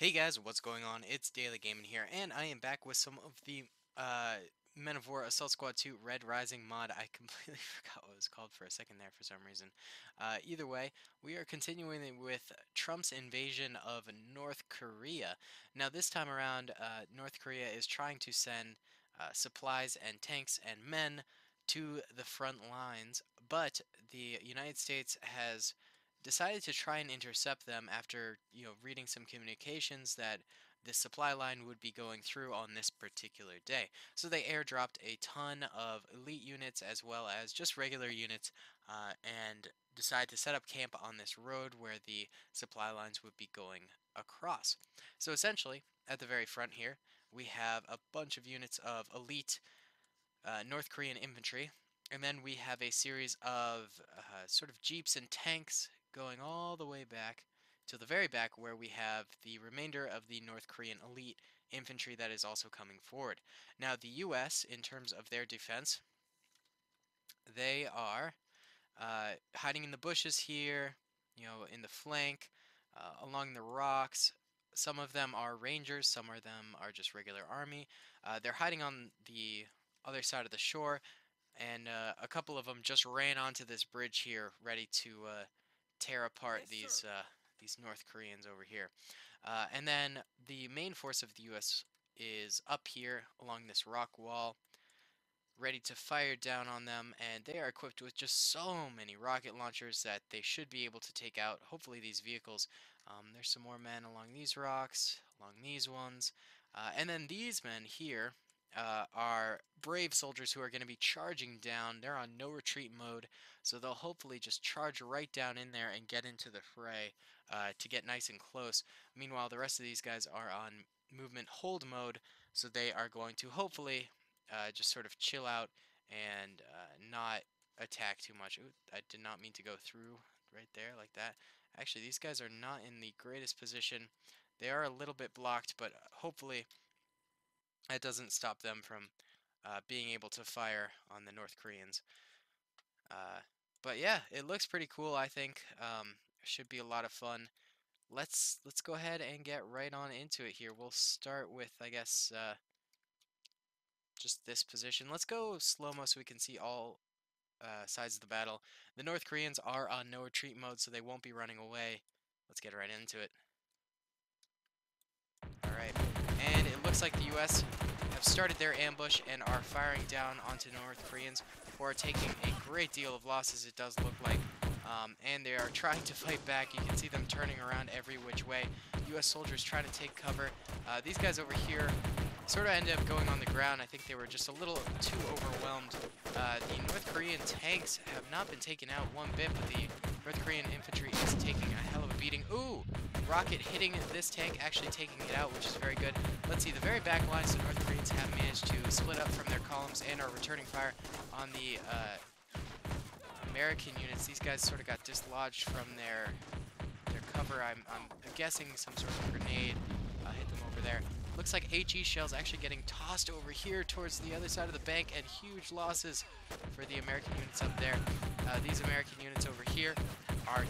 Hey guys, what's going on? It's DaleyGaming here, and I am back with some of the uh, Men of War Assault Squad 2 Red Rising mod. I completely forgot what it was called for a second there for some reason. Either way, we are continuing with Trump's invasion of North Korea. Now, this time around, North Korea is trying to send supplies and tanks and men to the front lines, but the United States has decided to try and intercept them after, reading some communications that the supply line would be going through on this particular day. So they airdropped a ton of elite units as well as just regular units and decided to set up camp on this road where the supply lines would be going across. So essentially, at the very front here, we have a bunch of units of elite North Korean infantry, and then we have a series of sort of jeeps and tanks going all the way back to the very back where we have the remainder of the North Korean elite infantry that is also coming forward. Now, the US, in terms of their defense, they are hiding in the bushes here, in the flank, along the rocks. Some of them are rangers, some of them are just regular army. They're hiding on the other side of the shore, and a couple of them just ran onto this bridge here, ready to tear apart these North Koreans over here. And then the main force of the U.S. is up here along this rock wall, ready to fire down on them, and they are equipped with just so many rocket launchers that they should be able to take out, hopefully, these vehicles. There's some more men along these rocks, along these ones, and then these men here are brave soldiers who are going to be charging down. They're on no retreat mode, so they'll hopefully just charge right down in there and get into the fray to get nice and close. Meanwhile, the rest of these guys are on movement hold mode, so they are going to hopefully just sort of chill out and not attack too much. Ooh, I did not mean to go through right there like that. Actually, these guys are not in the greatest position. They are a little bit blocked, but hopefully that doesn't stop them from being able to fire on the North Koreans. Uh, but yeah, it looks pretty cool, I think. Should be a lot of fun. Let's go ahead and get right on into it here. We'll start with, I guess, just this position. Let's go slow-mo so we can see all sides of the battle. The North Koreans are on no retreat mode, so they won't be running away. Let's get right into it. Alright, and it looks like the US have started their ambush and are firing down onto North Koreans who are taking a great deal of losses, it does look like. And they are trying to fight back. You can see them turning around every which way. US soldiers trying to take cover. These guys over here sort of ended up going on the ground. I think they were just a little too overwhelmed. The North Korean tanks have not been taken out one bit, but the North Korean infantry is taking a hell of a beating. Ooh! Rocket hitting this tank, actually taking it out, which is very good. Let's see, the very back lines, the North Koreans have managed to split up from their columns and are returning fire on the American units. These guys sort of got dislodged from their cover. I'm guessing some sort of grenade hit them over there. Looks like HE shells actually getting tossed over here towards the other side of the bank, and huge losses for the American units up there. These American units over here are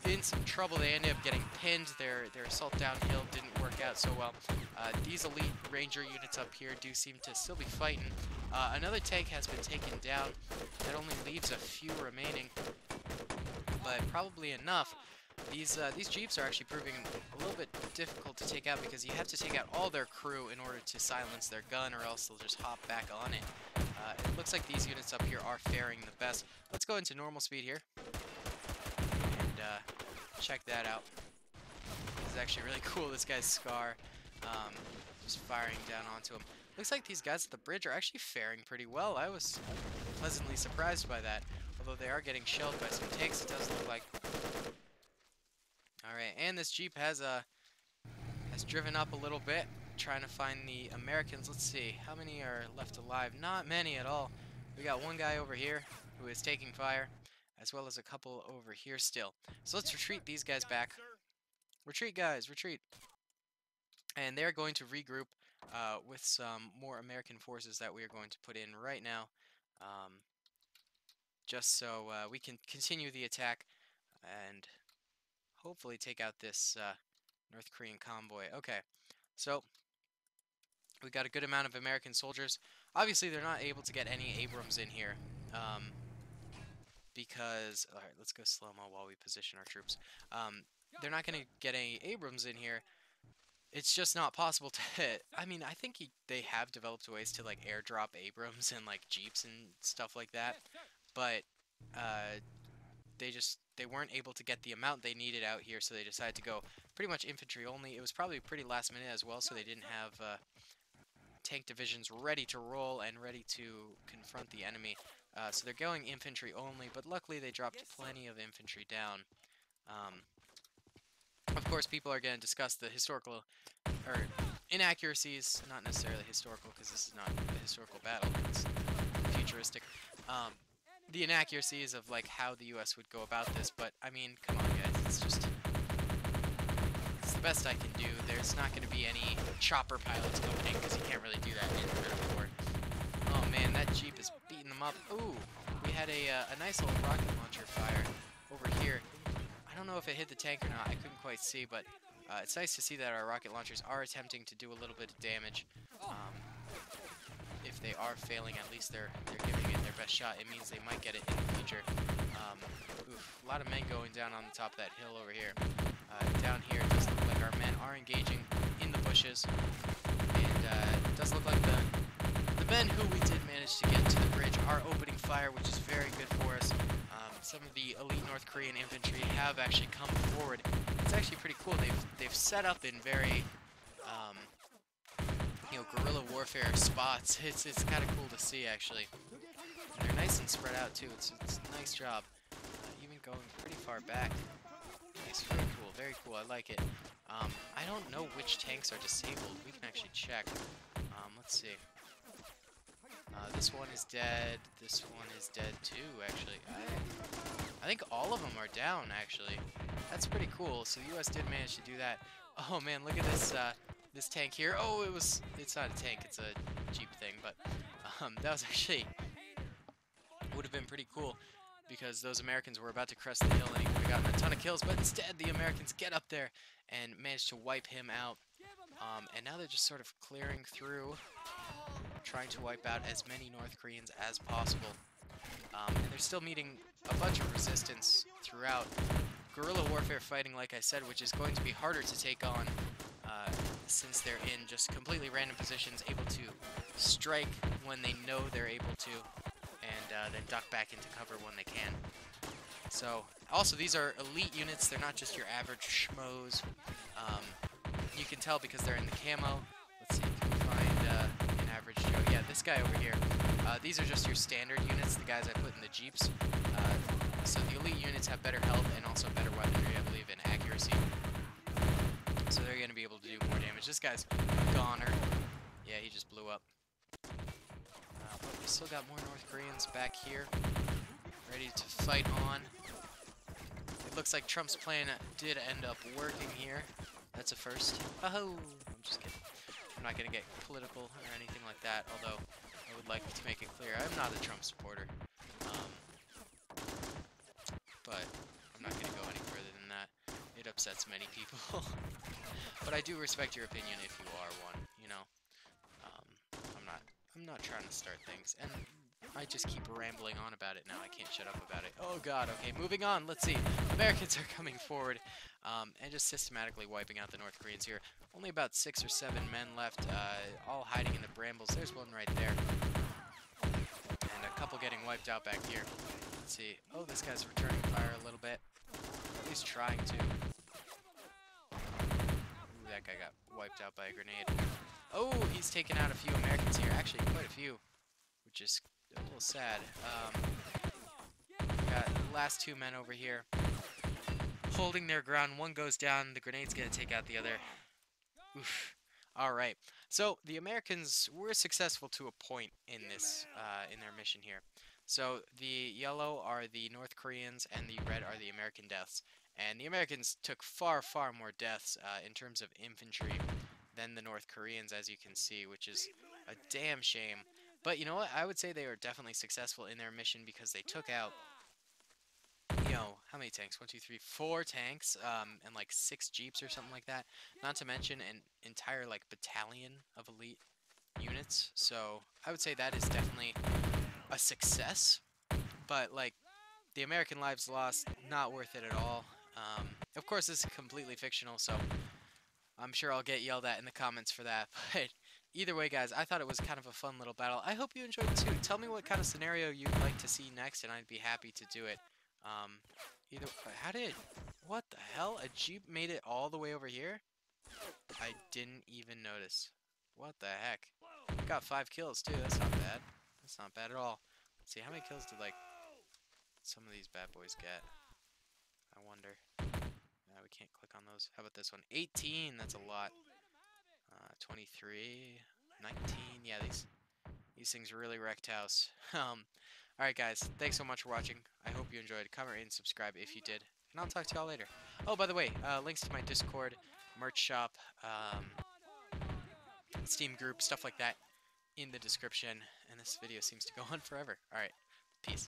in some trouble. They ended up getting pinned. Their assault downhill didn't work out so well. These elite ranger units up here do seem to still be fighting. Another tank has been taken down. That only leaves a few remaining, but probably enough. These jeeps are actually proving a little bit difficult to take out because you have to take out all their crew in order to silence their gun, or else they'll just hop back on it. It looks like these units up here are faring the best. Let's go into normal speed here and check that out. This is actually really cool. This guy's Scar, just firing down onto him. Looks like these guys at the bridge are actually faring pretty well. I was pleasantly surprised by that. Although they are getting shelled by some tanks, it does look like. Alright, and this Jeep has driven up a little bit, trying to find the Americans. Let's see, how many are left alive? Not many at all. We got one guy over here who is taking fire, as well as a couple over here still. So let's retreat these guys back. Retreat, guys, retreat. And they're going to regroup with some more American forces that we are going to put in right now, just so we can continue the attack and hopefully take out this North Korean convoy. Okay, so we got a good amount of American soldiers. Obviously, they're not able to get any Abrams in here. Because, alright, let's go slow-mo while we position our troops. They're not going to get any Abrams in here. It's just not possible to hit. I mean, I think they have developed ways to, like, airdrop Abrams and, like, Jeeps and stuff like that. But, they weren't able to get the amount they needed out here, so they decided to go pretty much infantry only. It was probably pretty last minute as well, so they didn't have, tank divisions ready to roll and ready to confront the enemy. So they're going infantry only, but luckily they dropped plenty of infantry down. Of course, people are going to discuss the historical, or inaccuracies, not necessarily historical, because this is not a historical battle, it's futuristic. The inaccuracies of, like, how the U.S. would go about this, but, I mean, come on, guys, it's the best I can do. There's not going to be any chopper pilots coming in, because you can't really do that in the middle of war. Oh man, that Jeep is beating them up. Ooh, we had a nice little rocket launcher fire over here. I don't know if it hit the tank or not. I couldn't quite see, but it's nice to see that our rocket launchers are attempting to do a little bit of damage. If they are failing, at least they're giving it their best shot. It means they might get it in the future. Oof, a lot of men going down on the top of that hill over here. Down here, it does look like our men are engaging in the bushes, and it does look like the men who we did manage to get to the bridge are opening fire, which is very good for us. Some of the elite North Korean infantry have actually come forward. It's actually pretty cool. They've set up in very guerrilla warfare spots. It's kind of cool to see, actually. And they're nice and spread out too. It's a nice job. Even going pretty far back. Nice, very cool. I like it. I don't know which tanks are disabled. We can actually check. Let's see. This one is dead. This one is dead too, actually. I think all of them are down, actually. That's pretty cool. So the U.S. did manage to do that. Oh man, look at this this tank here. Oh, it's not a tank, it's a Jeep thing, but that was actually would have been pretty cool because those Americans were about to crest the hill and he would have gotten a ton of kills, but instead the Americans get up there and manage to wipe him out. And now they're just sort of clearing through, trying to wipe out as many North Koreans as possible. And they're still meeting a bunch of resistance throughout. Guerrilla warfare fighting, like I said, which is going to be harder to take on since they're in just completely random positions, able to strike when they know they're able to, and then duck back into cover when they can. So, also, these are elite units. They're not just your average schmoes. You can tell because they're in the camo. Let's see if we can find an average Joe. Yeah, this guy over here. These are just your standard units, the guys I put in the Jeeps. So the elite units have better health and also better weaponry, I believe, and accuracy. So they're going to be able to do more damage. This guy's a goner. Yeah, he just blew up. But we still got more North Koreans back here, ready to fight on. It looks like Trump's plan did end up working here. That's a first. Oh, I'm just kidding. I'm not going to get political or anything like that, although I would like to make it clear I'm not a Trump supporter. But I'm not going to go any further than that. It upsets many people. But I do respect your opinion if you are one, you know. I'm not trying to start things, and I just keep rambling on about it now. I can't shut up about it. Oh god, okay, moving on. Let's see. Americans are coming forward, and just systematically wiping out the North Koreans here. Only about 6 or 7 men left, all hiding in the brambles. There's one right there. And a couple getting wiped out back here. Let's see. Oh, this guy's returning fire a little bit. At least trying to. Ooh, that guy got wiped out by a grenade. Oh, he's taken out a few Americans here. Actually, quite a few, which is a little sad. Got the last 2 men over here holding their ground. One goes down. The grenade's going to take out the other. Oof. All right. So the Americans were successful to a point in this, in their mission here. So the yellow are the North Koreans and the red are the American deaths. And the Americans took far, far more deaths in terms of infantry than the North Koreans, as you can see, which is a damn shame. But you know what? I would say they were definitely successful in their mission because they took out, no, how many tanks? 1, 2, 3, 4 tanks, and like 6 jeeps or something like that. Not to mention an entire like battalion of elite units. So I would say that is definitely a success. But like the American lives lost, not worth it at all. Of course, this is completely fictional, so I'm sure I'll get yelled at in the comments for that. But either way, guys, I thought it was kind of a fun little battle. I hope you enjoyed it too. Tell me what kind of scenario you'd like to see next, and I'd be happy to do it. How did, what the hell? A Jeep made it all the way over here? I didn't even notice. What the heck? Got 5 kills too, that's not bad. That's not bad at all. Let's see, how many kills did, like, some of these bad boys get? I wonder. We can't click on those. How about this one? 18, that's a lot. 23, 19, yeah, these things really wrecked house. Alright guys, thanks so much for watching. I hope you enjoyed. Comment, rate, and subscribe if you did. And I'll talk to y'all later. Oh, by the way, links to my Discord, merch shop, Steam group, stuff like that in the description. And this video seems to go on forever. Alright, peace.